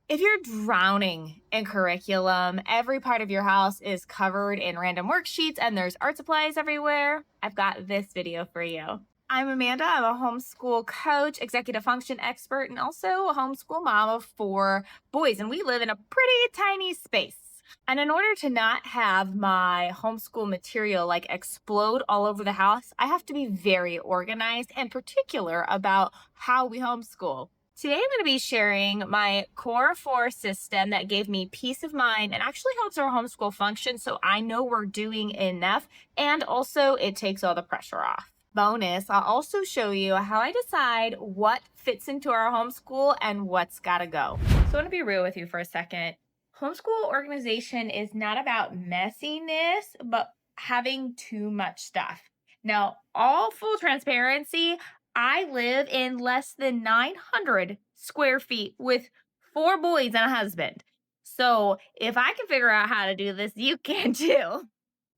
If you're drowning in curriculum, every part of your house is covered in random worksheets, and there's art supplies everywhere, I've got this video for you. I'm Amanda. I'm a homeschool coach, executive function expert, and also a homeschool mom of 4 boys. And we live in a pretty tiny space. And in order to not have my homeschool material like explode all over the house, I have to be very organized and particular about how we homeschool. Today, I'm going to be sharing my Core 4 system that gave me peace of mind and actually helps our homeschool function so I know we're doing enough, and also it takes all the pressure off. Bonus, I'll also show you how I decide what fits into our homeschool and what's got to go. So I want to be real with you for a second. Homeschool organization is not about messiness, but having too much stuff. Now, all full transparency, I live in less than 900 square feet with 4 boys and a husband. So if I can figure out how to do this, you can too.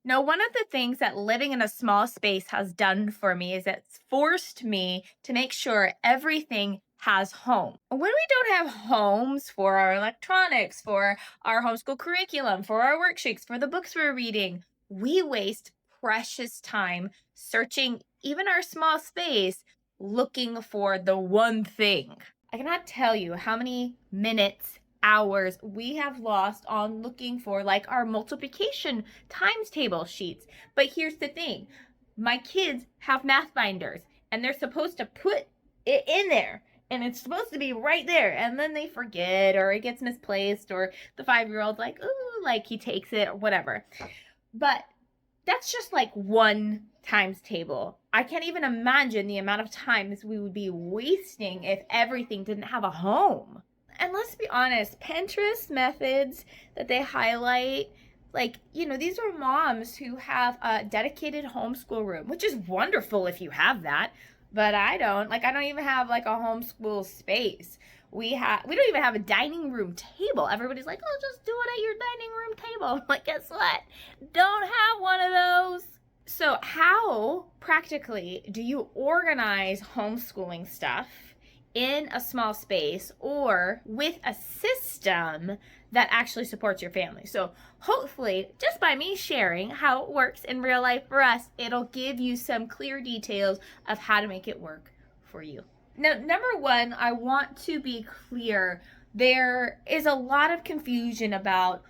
Now, one of the things that living in a small space has done for me is it's forced me to make sure everything has home. When we don't have homes for our electronics, for our homeschool curriculum, for our worksheets, for the books we're reading, we waste precious time searching even our small space looking for the one thing. I cannot tell you how many minutes, hours we have lost on looking for like our multiplication times table sheets. But here's the thing. My kids have math binders and they're supposed to put it in there and it's supposed to be right there, and then they forget or it gets misplaced, or the 5-year-old's like, ooh, like he takes it or whatever. But that's just like one times table. I can't even imagine the amount of times we would be wasting if everything didn't have a home. And let's be honest, Pinterest methods that they highlight, these are moms who have a dedicated homeschool room, which is wonderful if you have that, but I don't. I don't even have like a homeschool space. We don't even have a dining room table. Everybody's like, oh, just do it at your dining room table. Like, guess what? Don't have one of those. So how practically do you organize homeschooling stuff in a small space or with a system that actually supports your family? So hopefully, just by me sharing how it works in real life for us, it'll give you some clear details of how to make it work for you. Now, number one, I want to be clear. There is a lot of confusion about,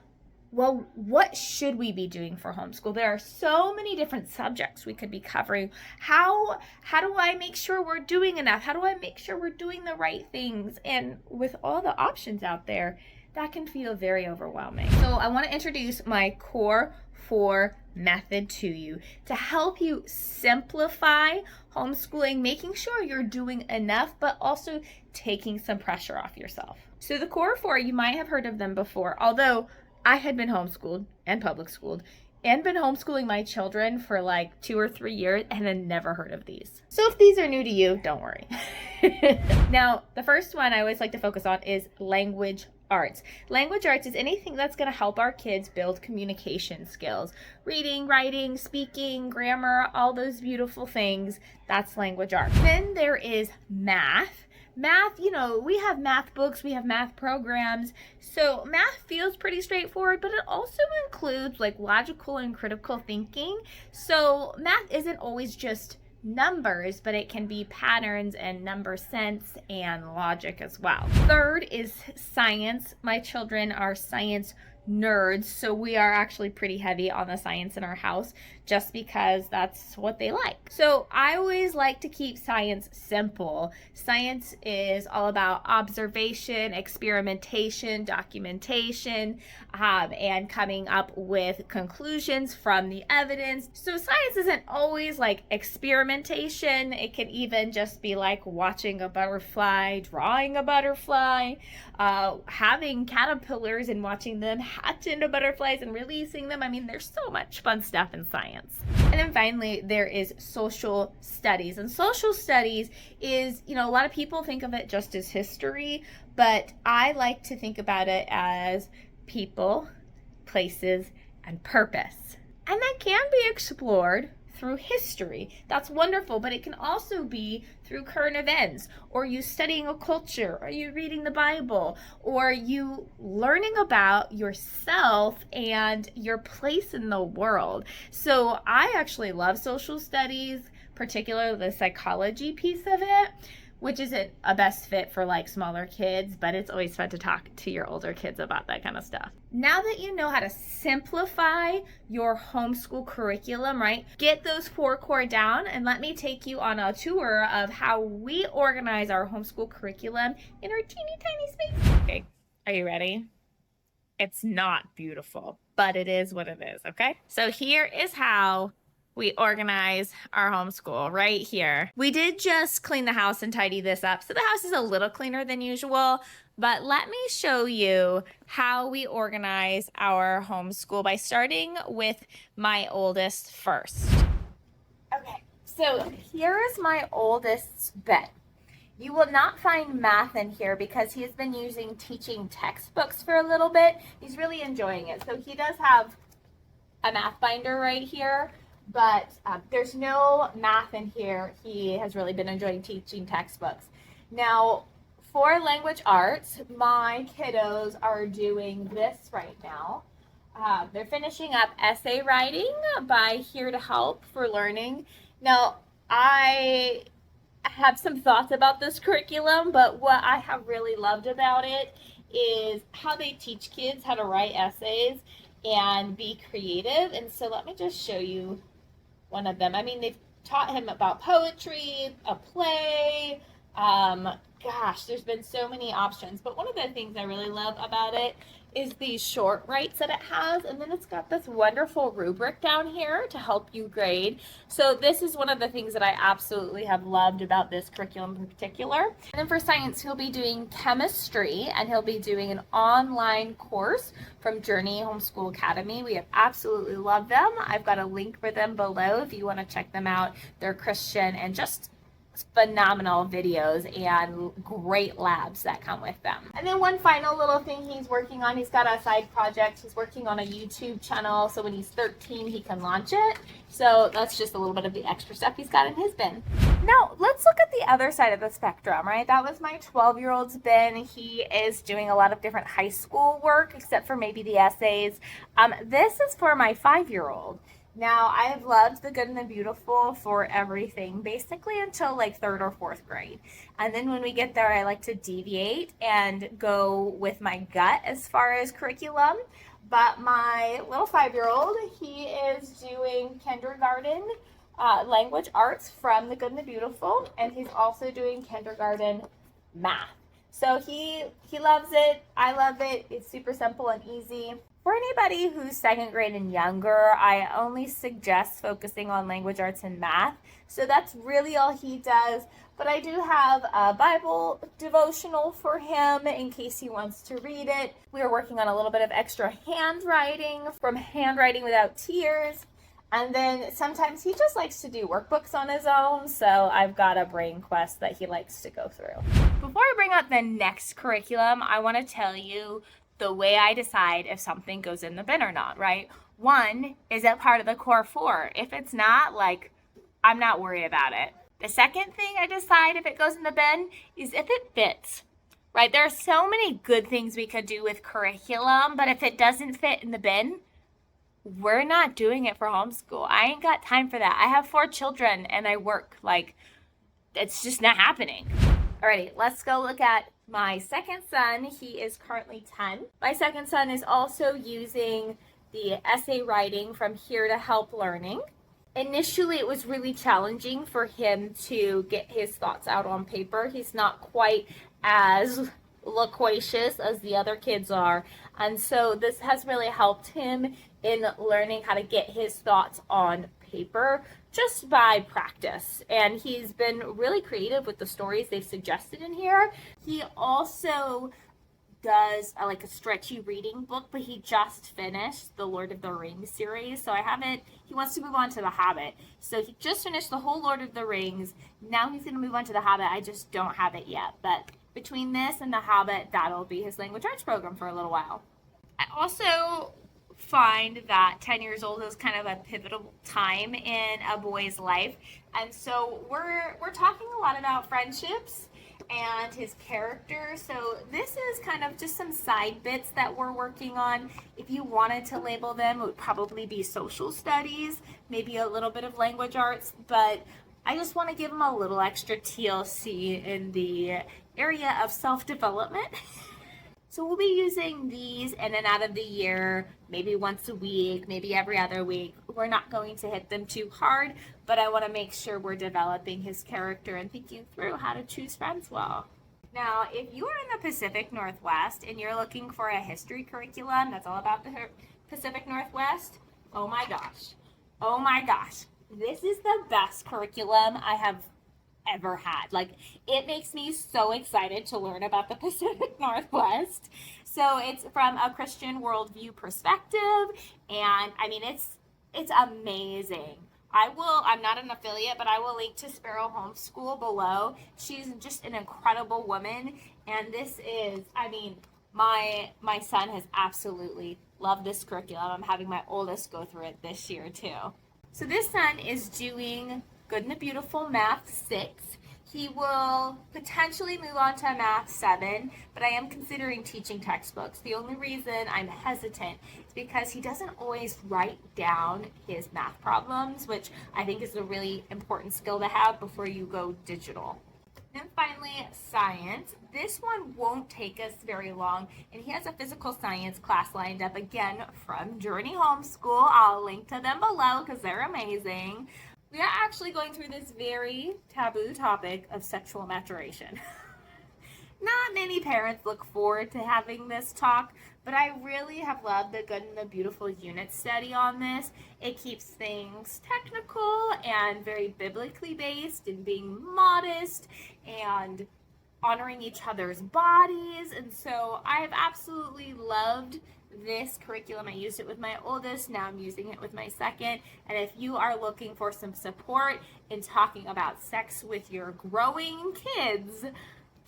well, what should we be doing for homeschool? There are so many different subjects we could be covering. How do I make sure we're doing enough? How do I make sure we're doing the right things? And with all the options out there, that can feel very overwhelming. So I want to introduce my Core 4 method to you to help you simplify homeschooling, making sure you're doing enough, but also taking some pressure off yourself. So the Core 4, you might have heard of them before, although I had been homeschooled and public schooled and been homeschooling my children for like 2 or 3 years and had never heard of these. So if these are new to you, don't worry. Now, the first one I always like to focus on is language arts. Language arts is anything that's going to help our kids build communication skills. Reading, writing, speaking, grammar, all those beautiful things. That's language arts. Then there is math. Math, we have math books, we have math programs. So math feels pretty straightforward, but it also includes like logical and critical thinking. So math isn't always just numbers, but it can be patterns and number sense and logic as well. Third is science. My children are science nerds, so we are actually pretty heavy on the science in our house just because that's what they like. So I always like to keep science simple. Science is all about observation, experimentation, documentation, and coming up with conclusions from the evidence. So science isn't always like experimentation. It can even just be like watching a butterfly, drawing a butterfly, having caterpillars and watching them hatch into butterflies and releasing them. I mean, there's so much fun stuff in science. And then finally, there is social studies. And social studies is, a lot of people think of it just as history, but I like to think about it as people, places, and purpose. And that can be explored through history. That's wonderful, but it can also be through current events, or you studying a culture, or you reading the Bible, or you learning about yourself and your place in the world. So I actually love social studies, particularly the psychology piece of it, which isn't a best fit for like smaller kids, but it's always fun to talk to your older kids about that kind of stuff. Now that you know how to simplify your homeschool curriculum, right? Get those 4 core down, and let me take you on a tour of how we organize our homeschool curriculum in our teeny tiny space. Okay, are you ready? It's not beautiful, but it is what it is, okay? So here is how we organize our homeschool right here. We did just clean the house and tidy this up, so the house is a little cleaner than usual, but let me show you how we organize our homeschool by starting with my oldest first. Okay, so here is my oldest's bed. You will not find math in here because he has been using teaching textbooks for a little bit. He's really enjoying it. So he does have a math binder right here, but there's no math in here. He has really been enjoying teaching textbooks. Now, for language arts, my kiddos are doing this right now. They're finishing up essay writing by Here to Help for Learning. Now, I have some thoughts about this curriculum, but what I have really loved about it is how they teach kids how to write essays and be creative. And so let me just show you one of them. I mean, they've taught him about poetry, a play. Gosh, there's been so many options. But one of the things I really love about it is these short writes that it has, and then it's got this wonderful rubric down here to help you grade. So this is one of the things that I absolutely have loved about this curriculum in particular. And then for science, he'll be doing chemistry, and he'll be doing an online course from Journey Homeschool Academy. We have absolutely loved them. I've got a link for them below if you want to check them out. They're Christian and just phenomenal videos and great labs that come with them. And then one final little thing he's working on, he's got a side project. He's working on a YouTube channel, so when he's 13 he can launch it. So that's just a little bit of the extra stuff he's got in his bin. Now let's look at the other side of the spectrum, right? That was my 12-year-old's bin. He is doing a lot of different high school work, except for maybe the essays. This is for my 5-year-old. Now, I have loved the good and the beautiful for everything, basically until like 3rd or 4th grade. And then when we get there, I like to deviate and go with my gut as far as curriculum. But my little 5-year-old, he is doing kindergarten language arts from the good and the beautiful, and he's also doing kindergarten math. So he loves it. I love it. It's super simple and easy. For anybody who's 2nd grade and younger, I only suggest focusing on language arts and math. So that's really all he does. But I do have a Bible devotional for him in case he wants to read it. We are working on a little bit of extra handwriting from Handwriting Without Tears. And then sometimes he just likes to do workbooks on his own, so I've got a brain quest that he likes to go through. Before I bring up the next curriculum, I want to tell you the way I decide if something goes in the bin or not, right? One, is it part of the core 4? If it's not, like, I'm not worried about it. The second thing I decide if it goes in the bin is if it fits, right? There are so many good things we could do with curriculum, but if it doesn't fit in the bin, we're not doing it for homeschool. I ain't got time for that. I have 4 children and I work. Like, it's just not happening. Alrighty, let's go look at my second son. He is currently 10. My second son is also using the essay writing from Here to Help Learning. Initially, it was really challenging for him to get his thoughts out on paper. He's not quite as loquacious as the other kids are. And so this has really helped him in learning how to get his thoughts on paper just by practice. And he's been really creative with the stories they've suggested in here. He also does like a stretchy reading book, but he just finished the Lord of the Rings series. So he wants to move on to The Hobbit. So he just finished the whole Lord of the Rings. Now he's going to move on to The Hobbit. I just don't have it yet. But between this and The Hobbit, that'll be his language arts program for a little while. I also, find that 10 years old is kind of a pivotal time in a boy's life. And so we're talking a lot about friendships and his character. So this is kind of just some side bits that we're working on. If you wanted to label them, it would probably be social studies, maybe a little bit of language arts, but I just want to give him a little extra TLC in the area of self-development. So we'll be using these in and out of the year, maybe once a week, maybe every other week. We're not going to hit them too hard, but I want to make sure we're developing his character and thinking through how to choose friends well. Now, if you are in the Pacific Northwest and you're looking for a history curriculum that's all about the Pacific Northwest, oh my gosh, this is the best curriculum I have ever had. Like, it makes me so excited to learn about the Pacific Northwest. So it's from a Christian worldview perspective, and I mean, it's amazing. I'm not an affiliate, but I will link to Sparrow Homeschool below. She's just an incredible woman, and this is, I mean, my son has absolutely loved this curriculum. I'm having my oldest go through it this year too. So this son is doing Good and the Beautiful Math 6. He will potentially move on to Math 7, but I am considering teaching textbooks. The only reason I'm hesitant is because he doesn't always write down his math problems, which I think is a really important skill to have before you go digital. And finally, science. This one won't take us very long, and he has a physical science class lined up again from Journey Homeschool. I'll link to them below because they're amazing. We are actually going through this very taboo topic of sexual maturation. Not many parents look forward to having this talk, but I really have loved the Good and the Beautiful unit study on this. It keeps things technical and very biblically based and being modest and honoring each other's bodies. And so I have absolutely loved this curriculum. I used it with my oldest, now I'm using it with my second. And if you are looking for some support in talking about sex with your growing kids,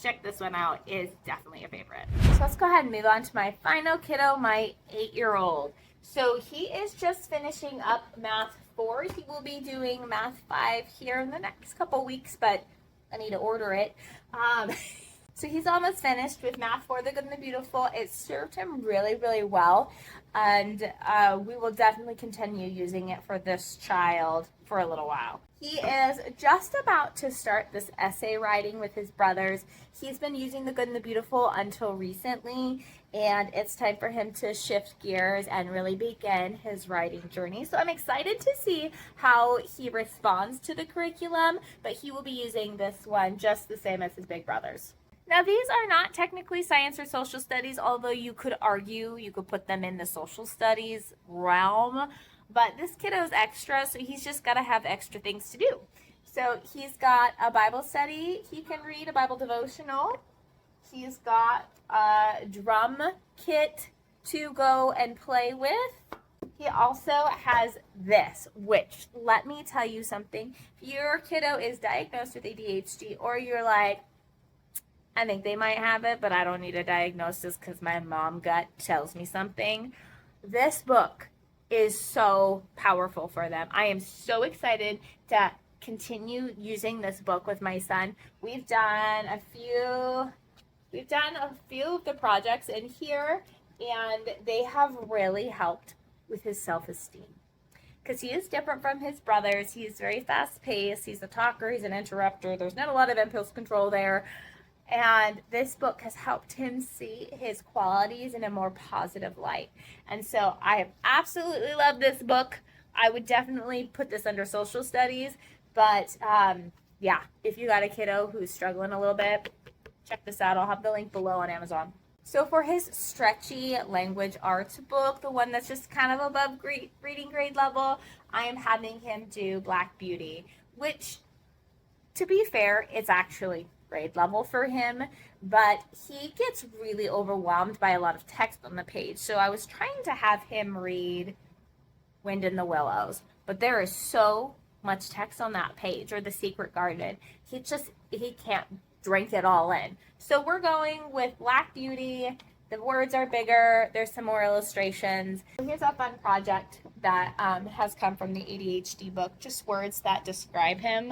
check this one out. It's definitely a favorite. So let's go ahead and move on to my final kiddo, my 8-year-old. So he is just finishing up Math 4. He will be doing Math 5 here in the next couple weeks, but I need to order it. So he's almost finished with Math 4, the Good and the Beautiful. It served him really, really well, and we will definitely continue using it for this child for a little while. He is just about to start this essay writing with his brothers. He's been using the Good and the Beautiful until recently, and it's time for him to shift gears and really begin his writing journey. So I'm excited to see how he responds to the curriculum, but he will be using this one just the same as his big brothers. Now, these are not technically science or social studies, although you could argue you could put them in the social studies realm. But this kiddo's extra, so he's just got to have extra things to do. So he's got a Bible study he can read, a Bible devotional. He's got a drum kit to go and play with. He also has this, which, let me tell you something. If your kiddo is diagnosed with ADHD, or you're like, I think they might have it, but I don't need a diagnosis because my mom gut tells me something. This book is so powerful for them. I am so excited to continue using this book with my son. We've done a few of the projects in here, and they have really helped with his self-esteem. Because he is different from his brothers. He's very fast-paced. He's a talker. He's an interrupter. There's not a lot of impulse control there. And this book has helped him see his qualities in a more positive light. And so I have absolutely loved this book. I would definitely put this under social studies. But yeah, if you got a kiddo who's struggling a little bit, check this out. I'll have the link below on Amazon. So for his stretchy language arts book, the one that's just kind of above reading grade level, I am having him do Black Beauty, which, to be fair, it's actually grade level for him, but he gets really overwhelmed by a lot of text on the page. So I was trying to have him read Wind in the Willows, but there is so much text on that page, or The Secret Garden. He can't drink it all in. So we're going with Black Beauty, The words are bigger. There's some more illustrations. Here's a fun project that has come from the ADHD book, just words that describe him.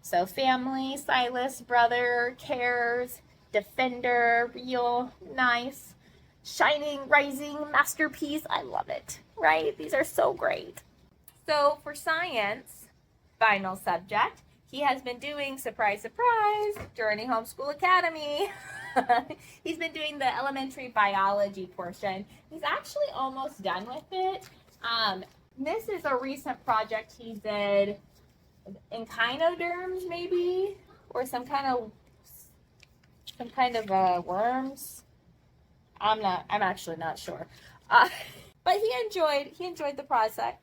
So family, Silas, brother, cares, defender, real, nice, shining, rising, masterpiece. I love it, right? These are so great. So for science, final subject, he has been doing, surprise, surprise, Journey Homeschool Academy. He's been doing the elementary biology portion. He's actually almost done with it. This is a recent project he did in echinoderms, maybe, or some kind of worms. I'm actually not sure. But he enjoyed the project.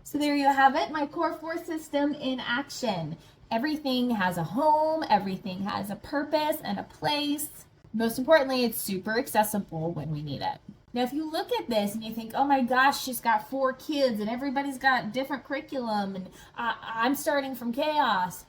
So there you have it, my Core 4 system in action. Everything has a home, everything has a purpose and a place. Most importantly, it's super accessible when we need it. Now, if you look at this and you think, oh my gosh, she's got 4 kids and everybody's got different curriculum and I'm starting from chaos.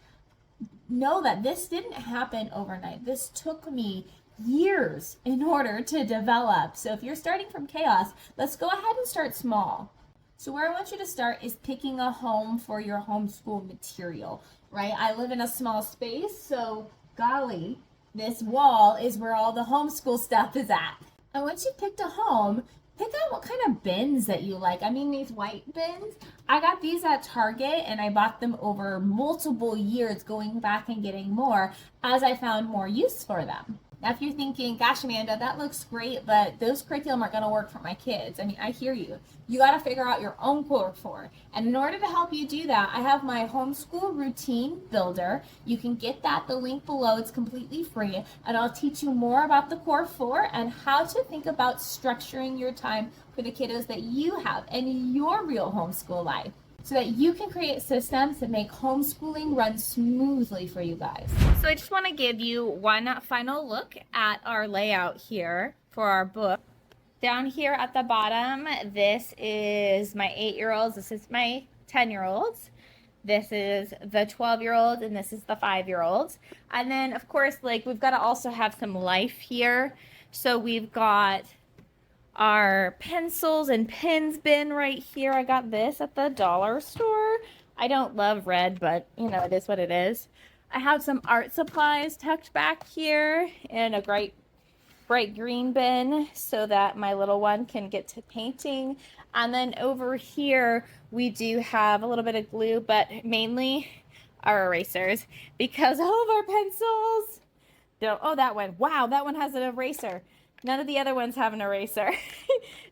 Know that this didn't happen overnight. This took me years in order to develop. So if you're starting from chaos, let's go ahead and start small. So where I want you to start is picking a home for your homeschool material, right? I live in a small space, so golly, this wall is where all the homeschool stuff is at. And once you've picked a home, pick out what kind of bins that you like. I mean, these white bins, I got these at Target and I bought them over multiple years, going back and getting more as I found more use for them. Now, if you're thinking, gosh, Amanda, that looks great, but those curriculum aren't going to work for my kids. I mean, I hear you. You got to figure out your own Core 4. And in order to help you do that, I have my homeschool routine builder. You can get that, the link below. It's completely free. And I'll teach you more about the Core 4 and how to think about structuring your time for the kiddos that you have in your real homeschool life, so that you can create systems that make homeschooling run smoothly for you guys. So I just want to give you one final look at our layout here for our book. Down here at the bottom, this is my 8-year-olds, this is my 10-year-olds, this is the 12-year-olds, and this is the 5-year-olds. And then, of course, like, we've got to also have some life here. So we've got our pencils and pens bin right here. I got this at the dollar store. I don't love red, but you know, it is what it is. I have some art supplies tucked back here in a bright green bin so that my little one can get to painting. And then over here we do have a little bit of glue, but mainly our erasers, because all of our pencils don't. Oh, that one. Wow, that one has an eraser. None of the other ones have an eraser.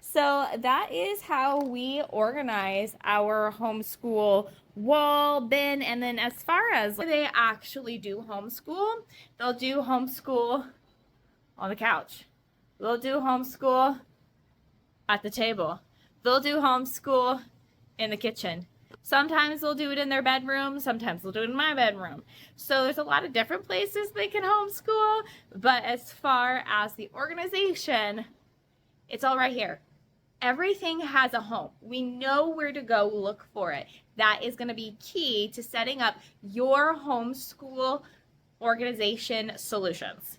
So that is how we organize our homeschool wall bin. And then as far as they actually do homeschool, they'll do homeschool on the couch. They'll do homeschool at the table. They'll do homeschool in the kitchen. Sometimes they'll do it in their bedroom. Sometimes they'll do it in my bedroom. So there's a lot of different places they can homeschool. But as far as the organization, it's all right here. Everything has a home. We know where to go look for it. That is going to be key to setting up your homeschool organization solutions.